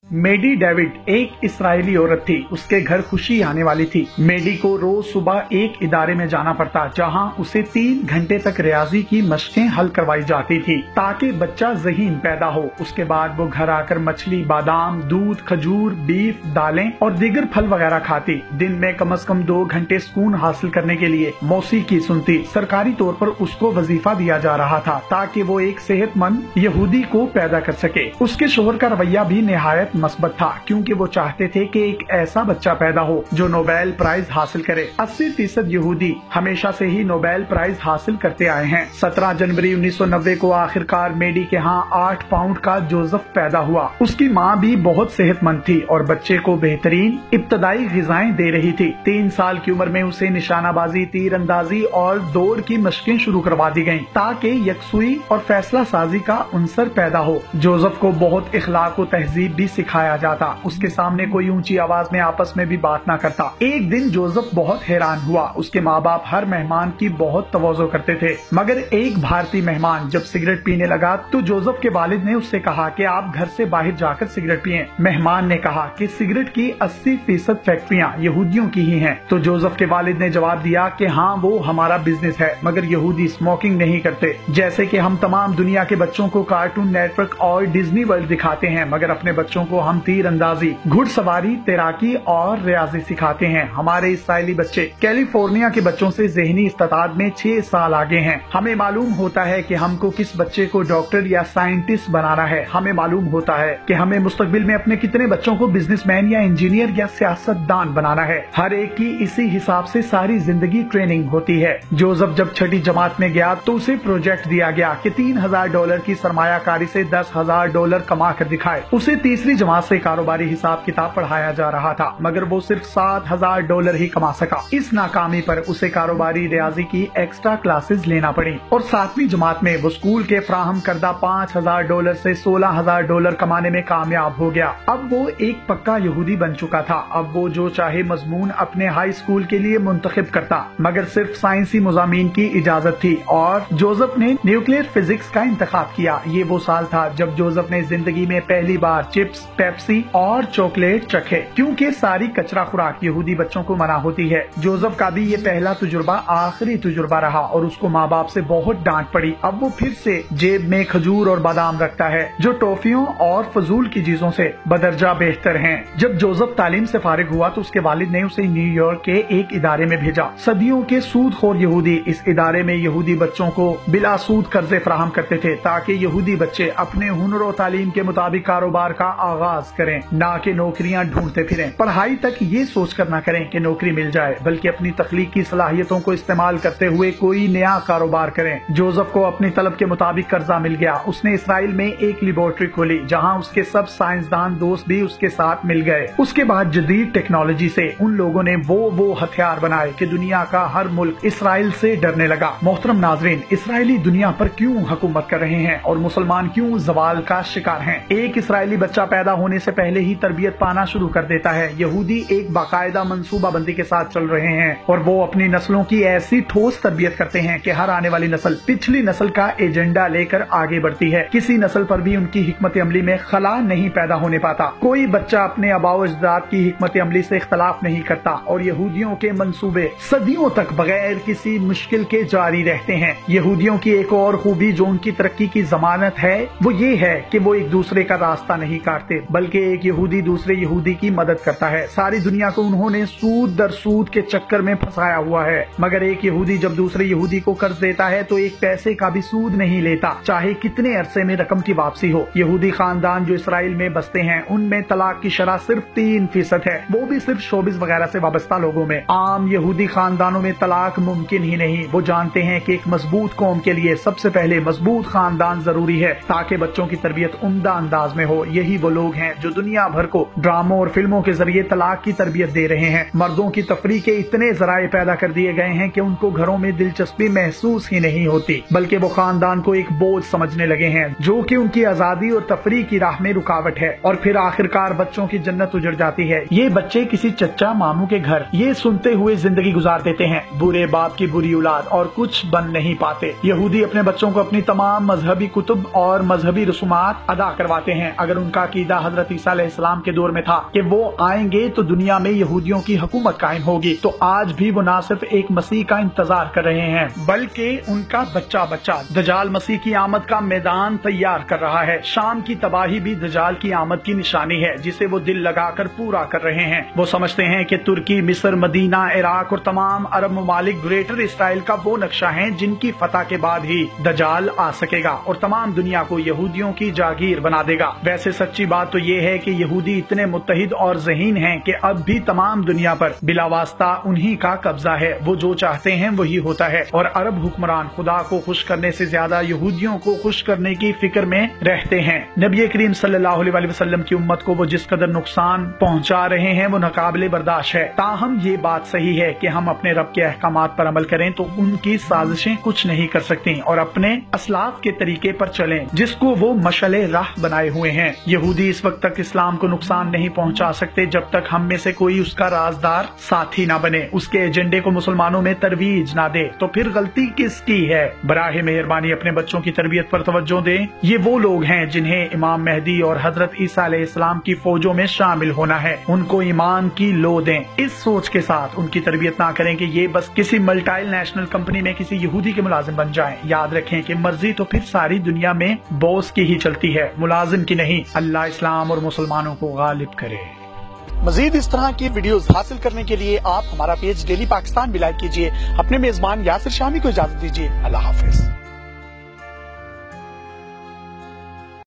मेडी David एक Israeli औरत थी। उसके घर खुशी आने वाली थी। मेडी को रोज सुबह एक इदारे में जाना पड़ता जहां उसे 3 घंटे तक रियाजी की मशकें हल करवाई जाती थी ताकि बच्चा ज़हीन पैदा हो। उसके बाद वो घर आकर मछली, बादाम, दूध, खजूर, बीफ, दालें और दीगर फल वगैरह खाती। दिन में कम से कम 2 घंटे सुकून हासिल करने के लिए मौसीकी सुनती। सरकारी तौर पर उसको वजीफा दिया जा रहा था ताकि वो एक सेहतमंद यहूदी को पैदा कर सके। उसके शोहर का रवैया भी निहायत मस्बत था क्योंकि वो चाहते थे कि एक ऐसा बच्चा पैदा हो जो नोबेल प्राइज हासिल करे। 80% यहूदी हमेशा से ही नोबेल प्राइज हासिल करते आए हैं। 17 जनवरी 1990 को आखिरकार मेडी के यहाँ 8 पाउंड का जोसेफ पैदा हुआ। उसकी माँ भी बहुत सेहतमंद थी और बच्चे को बेहतरीन इब्तदाई ग़िज़ाएं दे रही थी। 3 साल की उम्र में उसे निशानाबाजी, तीर अंदाजी और दौड़ की मशकें शुरू करवा दी गयी ताकि यकसुई और फैसला साजी का उनसर पैदा हो। जोसेफ को बहुत इखलाक और तहजीब भी सिखाया जाता। उसके सामने कोई ऊंची आवाज में आपस में भी बात ना करता। एक दिन जोसेफ बहुत हैरान हुआ। उसके माँ बाप हर मेहमान की बहुत तवज्जो करते थे मगर एक भारतीय मेहमान जब सिगरेट पीने लगा तो जोसेफ के वालिद ने उससे कहा कि आप घर से बाहर जाकर सिगरेट पिएं। मेहमान ने कहा कि सिगरेट की 80% फैक्ट्रियां यहूदियों की ही हैं। तो जोसेफ के वालिद ने जवाब दिया कि हाँ, वो हमारा बिजनेस है मगर यहूदी स्मोकिंग नहीं करते। जैसे कि हम तमाम दुनिया के बच्चों को कार्टून नेटवर्क और डिज्नी वर्ल्ड दिखाते हैं मगर अपने बच्चों को हम तीर अंदाजी, घुड़सवारी, तैराकी और रियाजी सिखाते हैं। हमारे इसराइली बच्चे कैलिफोर्निया के बच्चों से ज़हनी इस्तादाद में 6 साल आगे हैं। हमें मालूम होता है कि हमको किस बच्चे को डॉक्टर या साइंटिस्ट बनाना है। हमें मालूम होता है कि हमें मुस्तकबिल में अपने कितने बच्चों को बिजनेसमैन या इंजीनियर या सियासतदान बनाना है। हर एक की इसी हिसाब से सारी जिंदगी ट्रेनिंग होती है। जोसेफ जब 6ठी जमात में गया तो उसे प्रोजेक्ट दिया गया कि $3000 की सरमायाकारी से $10,000 कमा कर दिखाए। उसे तीसरी जमात से कारोबारी हिसाब किताब पढ़ाया जा रहा था मगर वो सिर्फ $7,000 ही कमा सका। इस नाकामी पर उसे कारोबारी रियाजी की एक्स्ट्रा क्लासेस लेना पड़ी और 7वीं जमात में वो स्कूल के फ्राहम करदा $5,000 से $16,000 कमाने में कामयाब हो गया। अब वो एक पक्का यहूदी बन चुका था। अब वो जो चाहे मजमून अपने हाई स्कूल के लिए मुंतखब करता मगर सिर्फ साइंसी मज़ामीन की इजाजत थी और जोसेफ ने न्यूक्लियर फिजिक्स का इंतखाब किया। ये वो साल था जब जोसेफ ने जिंदगी में पहली बार चिप्स, पेप्सी और चॉकलेट चखे क्योंकि सारी कचरा खुराक यहूदी बच्चों को मना होती है। जोसेफ का भी ये पहला तजुर्बा आखिरी तजुर्बा रहा और उसको माँ बाप से बहुत डांट पड़ी। अब वो फिर से जेब में खजूर और बादाम रखता है जो टॉफियों और फजूल की चीजों से बदरजा बेहतर हैं। जब जोसेफ तालीम से फारिग हुआ तो उसके वालिद ने उसे न्यूयॉर्क के एक इदारे में भेजा। सदियों के सूदखोर यहूदी इस इदारे में यहूदी बच्चों को बिला सूद कर्जे फराहम करते थे ताकि यहूदी बच्चे अपने हुनर और तालीम के मुताबिक कारोबार का आगाज करें, ना कि नौकरियां ढूंढते फिरें। पढ़ाई तक ये सोच कर ना करें कि नौकरी मिल जाए बल्कि अपनी तख्लीकी सलाहियतों को इस्तेमाल करते हुए कोई नया कारोबार करें। जोसेफ को अपनी तलब के मुताबिक कर्जा मिल गया। उसने इसराइल में एक लेबोरेटरी खोली जहां उसके सब साइंसदान दोस्त भी उसके साथ मिल गए। उसके बाद जदीद टेक्नोलॉजी से उन लोगों ने वो हथियार बनाए कि दुनिया का हर मुल्क इसराइल से डरने लगा। मोहतरम नाजरीन, इसराइली दुनिया पर क्यों हुकूमत कर रहे हैं और मुसलमान क्यों जवाल का शिकार हैं? एक इसराइली बच्चा पैदा होने से पहले ही तरबियत पाना शुरू कर देता है। यहूदी एक बाकायदा मंसूबा बंदी के साथ चल रहे हैं और वो अपनी नस्लों की ऐसी ठोस तरबियत करते हैं कि हर आने वाली नस्ल पिछली नस्ल का एजेंडा लेकर आगे बढ़ती है। किसी नस्ल पर भी उनकी हिकमत अमली में खला नहीं पैदा होने पाता। कोई बच्चा अपने आबाओ अजदाद की हिकमत अमली से इख्तलाफ नहीं करता और यहूदियों के मंसूबे सदियों तक बगैर किसी मुश्किल के जारी रहते हैं। यहूदियों की एक और खूबी जो उनकी तरक्की की जमानत है वो ये है कि वो एक दूसरे का रास्ता नहीं काटते बल्कि एक यहूदी दूसरे यहूदी की मदद करता है। सारी दुनिया को उन्होंने सूद दर सूद के चक्कर में फंसाया हुआ है मगर एक यहूदी जब दूसरे यहूदी को कर्ज देता है तो एक पैसे का भी सूद नहीं लेता, चाहे कितने अरसे में रकम की वापसी हो। यहूदी खानदान जो इसराइल में बसते हैं उनमें तलाक की शरह सिर्फ 3% है, वो भी सिर्फ शोबिस वगैरह से वाबस्ता लोगों में। आम यहूदी खानदानों में तलाक मुमकिन ही नहीं। वो जानते हैं कि एक मजबूत कौम के लिए सबसे पहले मजबूत खानदान जरूरी है ताकि बच्चों की तरबियत उम्दा अंदाज में हो। यही वो लोग हैं जो दुनिया भर को ड्रामों और फिल्मों के जरिए तलाक की तरबियत दे रहे हैं। मर्दों की तफरीह के इतने जराए पैदा कर दिए गए हैं कि उनको घरों में दिलचस्पी महसूस ही नहीं होती बल्कि वो खानदान को एक बोझ समझने लगे हैं जो कि उनकी आजादी और तफरीह की राह में रुकावट है। और फिर आखिरकार बच्चों की जन्नत उजड़ जाती है। ये बच्चे किसी चच्चा मामू के घर ये सुनते हुए जिंदगी गुजार देते हैं, बुरे बाप की बुरी औलाद, और कुछ बन नहीं पाते। यहूदी अपने बच्चों को अपनी तमाम मजहबी कुतुब और मजहबी रसूमात अदा करवाते हैं। अगर उनका अकीदा अकीदा हजरत ईसा अलैहिस्सलाम के दौर में था कि वो आएंगे तो दुनिया में यहूदियों की हुकूमत कायम होगी, तो आज भी वो न सिर्फ एक मसीह का इंतजार कर रहे हैं बल्कि उनका बच्चा बच्चा दजाल मसीह की आमद का मैदान तैयार कर रहा है। शाम की तबाही भी दजाल की आमद की निशानी है जिसे वो दिल लगाकर पूरा कर रहे हैं। वो समझते हैं कि तुर्की, मिस्र, मदीना, इराक और तमाम अरब ममालिक ग्रेटर इसराइल का वो नक्शा है जिनकी फतह के बाद ही दजाल आ सकेगा और तमाम दुनिया को यहूदियों की जागीर बना देगा। वैसे सच्ची बात तो ये है कि यहूदी इतने मुत्तहिद और ज़हीन हैं कि अब भी तमाम दुनिया पर बिलावास्ता उन्हीं का कब्जा है। वो जो चाहते हैं वही होता है और अरब हुक्मरान खुदा को खुश करने से ज्यादा यहूदियों को खुश करने की फिक्र में रहते हैं। नबी करीम सल्लल्लाहु अलैहि वसल्लम की उम्मत को वो जिस कदर नुकसान पहुंचा रहे हैं वो नाकाबिले बर्दाश्त है। ताहम ये बात सही है कि हम अपने रब के अहकामात पर अमल करें तो उनकी साजिशें कुछ नहीं कर सकती और अपने असलाफ के तरीके पर चलें जिसको वो मशले राह बनाए हुए हैं। यहूदी इस वक्त तक इस्लाम को नुकसान नहीं पहुंचा सकते जब तक हम में से कोई उसका राजदार साथी ना बने, उसके एजेंडे को मुसलमानों में तरवीज ना दे। तो फिर गलती किसकी है? बराहे मेहरबानी अपने बच्चों की तरबियत पर तवज्जो दें। ये वो लोग हैं जिन्हें इमाम मेहदी और हजरत ईसा अलैहिस्सलाम की फौजों में शामिल होना है। उनको ईमान की लो दें। इस सोच के साथ उनकी तरबियत ना करें कि ये बस किसी मल्टी नेशनल कंपनी में किसी यहूदी के मुलाजिम बन जाएं। याद रखें कि मर्जी तो फिर सारी दुनिया में बॉस की ही चलती है, मुलाजिम की नहीं। अल्लाह इस्लाम और मुसलमानों को गालिब करे। मजीद इस तरह की वीडियोस हासिल करने के लिए आप हमारा पेज डेली पाकिस्तान भी लाइक कीजिए। अपने मेजबान यासिर शामी को इजाजत दीजिए। अल्लाह हाफिज।